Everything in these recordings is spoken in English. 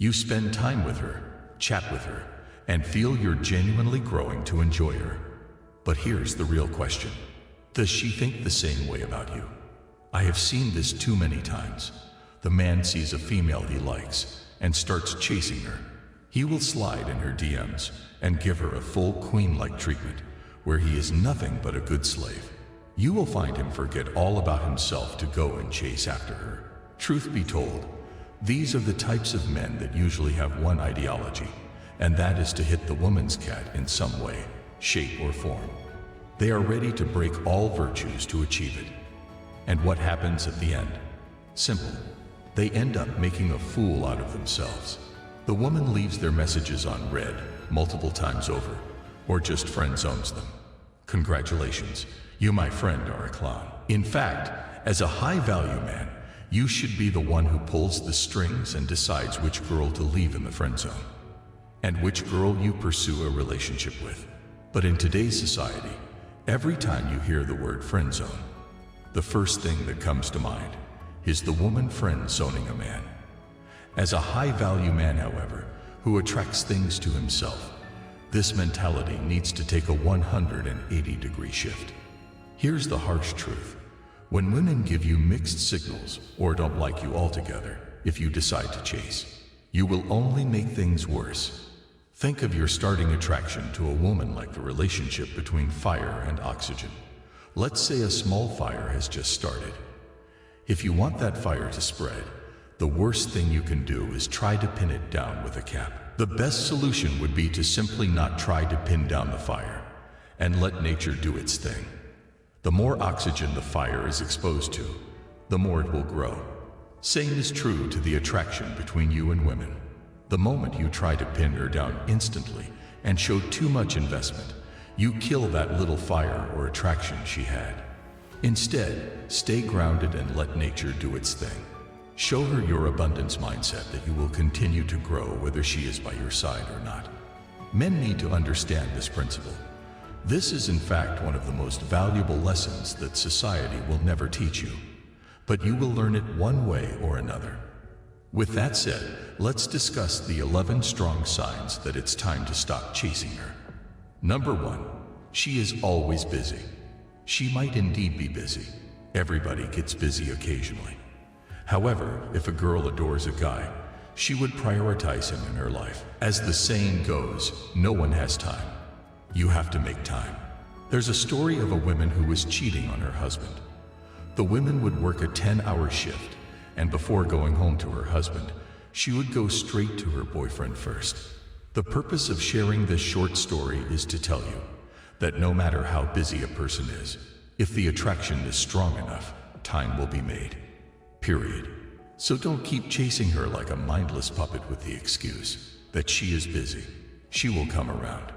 You spend time with her, chat with her, and feel you're genuinely growing to enjoy her. But here's the real question. Does she think the same way about you? I have seen this too many times. The man sees a female he likes and starts chasing her. He will slide in her DMs and give her a full queen-like treatment, where he is nothing but a good slave. You will find him forget all about himself to go and chase after her. Truth be told, these are the types of men that usually have one ideology, and that is to hit the woman's cat in some way, shape, or form. They are ready to break all virtues to achieve it. And what happens at the end? Simple. They end up making a fool out of themselves. The woman leaves their messages on read multiple times over, or just friend zones them. Congratulations, you, my friend, are a clown. In fact, as a high-value man, you should be the one who pulls the strings and decides which girl to leave in the friend zone, and which girl you pursue a relationship with. But in today's society, every time you hear the word friend zone, the first thing that comes to mind is the woman friend zoning a man. As a high-value man, however, who attracts things to himself, this mentality needs to take a 180-degree shift. Here's the harsh truth. When women give you mixed signals or don't like you altogether, if you decide to chase, you will only make things worse. Think of your starting attraction to a woman like the relationship between fire and oxygen. Let's say a small fire has just started. If you want that fire to spread, the worst thing you can do is try to pin it down with a cap. The best solution would be to simply not try to pin down the fire and let nature do its thing. The more oxygen the fire is exposed to, the more it will grow. Same is true to the attraction between you and women. The moment you try to pin her down instantly and show too much investment, you kill that little fire or attraction she had. Instead, stay grounded and let nature do its thing. Show her your abundance mindset that you will continue to grow whether she is by your side or not. Men need to understand this principle. This is in fact one of the most valuable lessons that society will never teach you, but you will learn it one way or another. With that said, let's discuss the 11 strong signs that it's time to stop chasing her. Number 1, she is always busy. She might indeed be busy. Everybody gets busy occasionally. However, if a girl adores a guy, she would prioritize him in her life. As the saying goes, no one has time. You have to make time. There's a story of a woman who was cheating on her husband. The woman would work a 10-hour shift, and before going home to her husband, she would go straight to her boyfriend first. The purpose of sharing this short story is to tell you that no matter how busy a person is, if the attraction is strong enough, time will be made. Period. So don't keep chasing her like a mindless puppet with the excuse that she is busy. She will come around.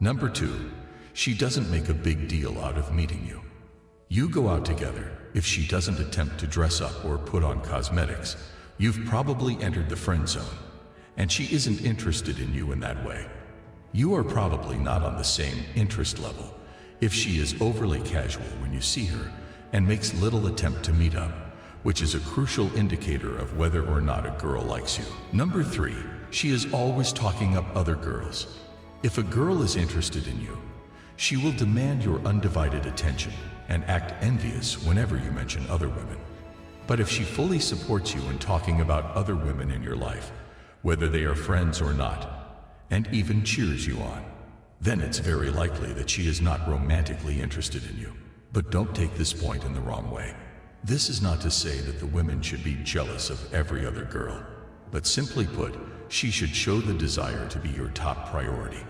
Number 2, she doesn't make a big deal out of meeting you. You go out together. If she doesn't attempt to dress up or put on cosmetics, you've probably entered the friend zone, and she isn't interested in you in that way. You are probably not on the same interest level. If she is overly casual when you see her and makes little attempt to meet up, which is a crucial indicator of whether or not a girl likes you. Number 3, she is always talking up other girls. If a girl is interested in you, she will demand your undivided attention and act envious whenever you mention other women. But if she fully supports you in talking about other women in your life, whether they are friends or not, and even cheers you on, then it's very likely that she is not romantically interested in you. But don't take this point in the wrong way. This is not to say that the women should be jealous of every other girl, but simply put, she should show the desire to be your top priority.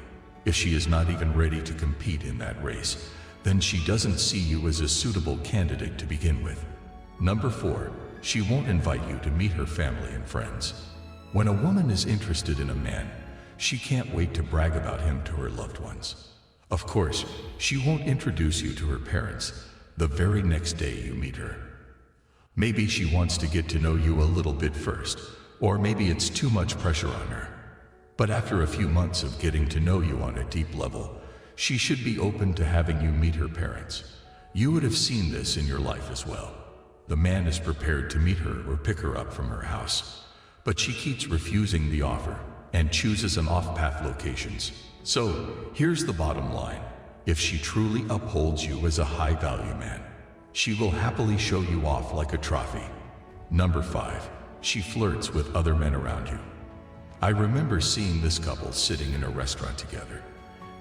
If she is not even ready to compete in that race, then she doesn't see you as a suitable candidate to begin with. Number 4, she won't invite you to meet her family and friends. When a woman is interested in a man, she can't wait to brag about him to her loved ones. Of course, she won't introduce you to her parents the very next day you meet her. Maybe she wants to get to know you a little bit first, or maybe it's too much pressure on her. But after a few months of getting to know you on a deep level, she should be open to having you meet her parents. You would have seen this in your life as well. The man is prepared to meet her or pick her up from her house, but she keeps refusing the offer and chooses an off-path locations. So, here's the bottom line. If she truly upholds you as a high-value man, she will happily show you off like a trophy. Number 5. She flirts with other men around you. I remember seeing this couple sitting in a restaurant together,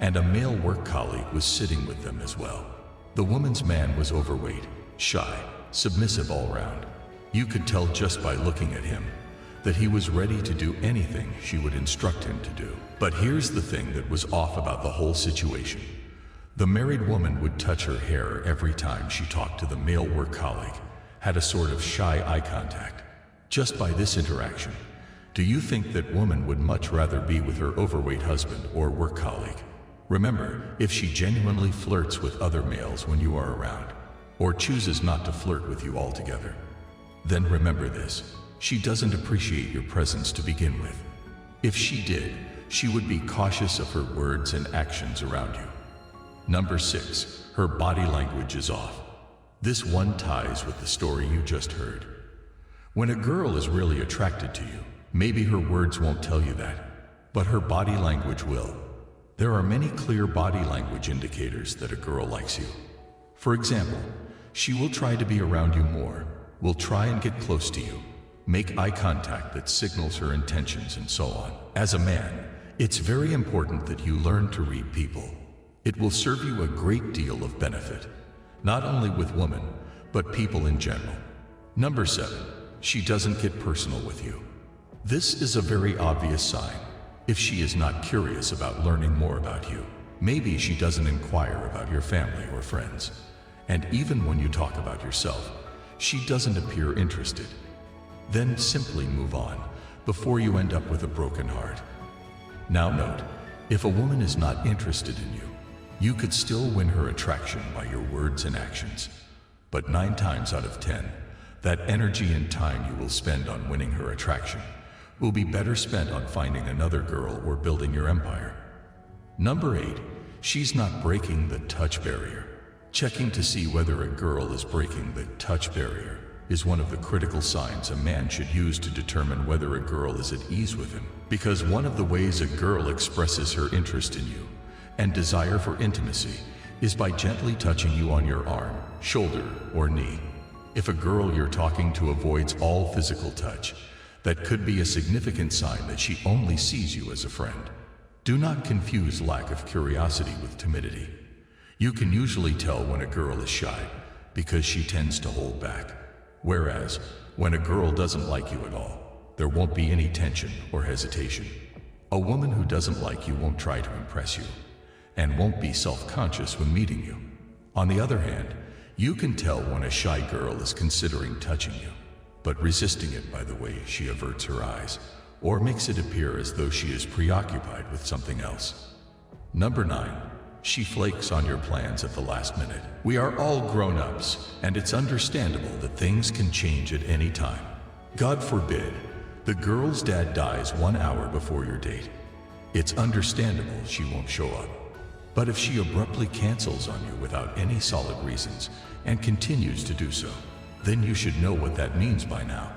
and a male work colleague was sitting with them as well. The woman's man was overweight, shy, submissive all around. You could tell just by looking at him that he was ready to do anything she would instruct him to do. But here's the thing that was off about the whole situation. The married woman would touch her hair every time she talked to the male work colleague, had a sort of shy eye contact. Just by this interaction, do you think that woman would much rather be with her overweight husband or work colleague? Remember, if she genuinely flirts with other males when you are around, or chooses not to flirt with you altogether, then remember this: she doesn't appreciate your presence to begin with. If she did, she would be cautious of her words and actions around you. Number 6. Her body language is off. This one ties with the story you just heard. When a girl is really attracted to you, maybe her words won't tell you that, but her body language will. There are many clear body language indicators that a girl likes you. For example, she will try to be around you more, will try and get close to you, make eye contact that signals her intentions, and so on. As a man, it's very important that you learn to read people. It will serve you a great deal of benefit, not only with women, but people in general. Number 7. She doesn't get personal with you. This is a very obvious sign. If she is not curious about learning more about you, maybe she doesn't inquire about your family or friends, and even when you talk about yourself, she doesn't appear interested. Then simply move on before you end up with a broken heart. Now note, if a woman is not interested in you, you could still win her attraction by your words and actions. But 9 times out of 10, that energy and time you will spend on winning her attraction will be better spent on finding another girl or building your empire. Number 8. She's not breaking the touch barrier. Checking to see whether a girl is breaking the touch barrier is one of the critical signs a man should use to determine whether a girl is at ease with him. Because one of the ways a girl expresses her interest in you and desire for intimacy is by gently touching you on your arm, shoulder, or knee. If a girl you're talking to avoids all physical touch, that could be a significant sign that she only sees you as a friend. Do not confuse lack of curiosity with timidity. You can usually tell when a girl is shy because she tends to hold back. Whereas, when a girl doesn't like you at all, there won't be any tension or hesitation. A woman who doesn't like you won't try to impress you, and won't be self-conscious when meeting you. On the other hand, you can tell when a shy girl is considering touching you, but resisting it by the way she averts her eyes, or makes it appear as though she is preoccupied with something else. Number 9. She flakes on your plans at the last minute. We are all grown-ups, and it's understandable that things can change at any time. God forbid, the girl's dad dies 1 hour before your date. It's understandable she won't show up. But if she abruptly cancels on you without any solid reasons and continues to do so, then you should know what that means by now.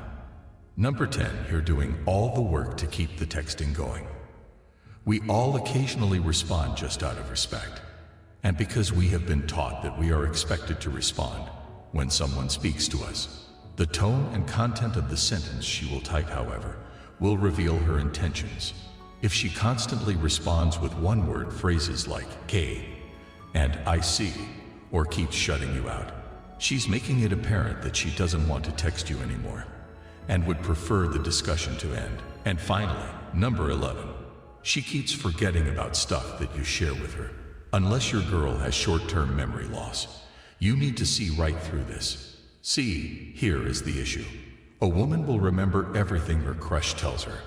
Number 10. You're doing all the work to keep the texting going. We all occasionally respond just out of respect, and because we have been taught that we are expected to respond when someone speaks to us. The tone and content of the sentence she will type, however, will reveal her intentions. If she constantly responds with one-word phrases like "K" and "I see," or keeps shutting you out, she's making it apparent that she doesn't want to text you anymore and would prefer the discussion to end. And finally, number 11. She keeps forgetting about stuff that you share with her. Unless your girl has short-term memory loss, you need to see right through this. See, here is the issue. A woman will remember everything her crush tells her,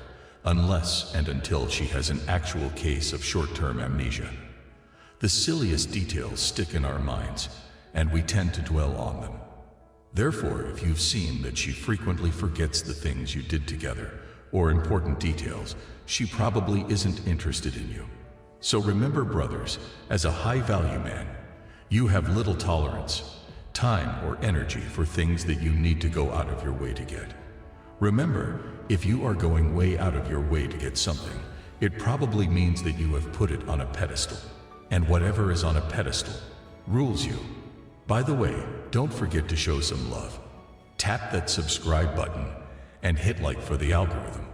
unless and until she has an actual case of short-term amnesia. The silliest details stick in our minds, and we tend to dwell on them. Therefore, if you've seen that she frequently forgets the things you did together, or important details, she probably isn't interested in you. So remember, brothers, as a high-value man, you have little tolerance, time, or energy for things that you need to go out of your way to get. Remember, If you are going way out of your way to get something, it probably means that you have put it on a pedestal. And whatever is on a pedestal rules you. By the way, don't forget to show some love. Tap that subscribe button and hit like for the algorithm.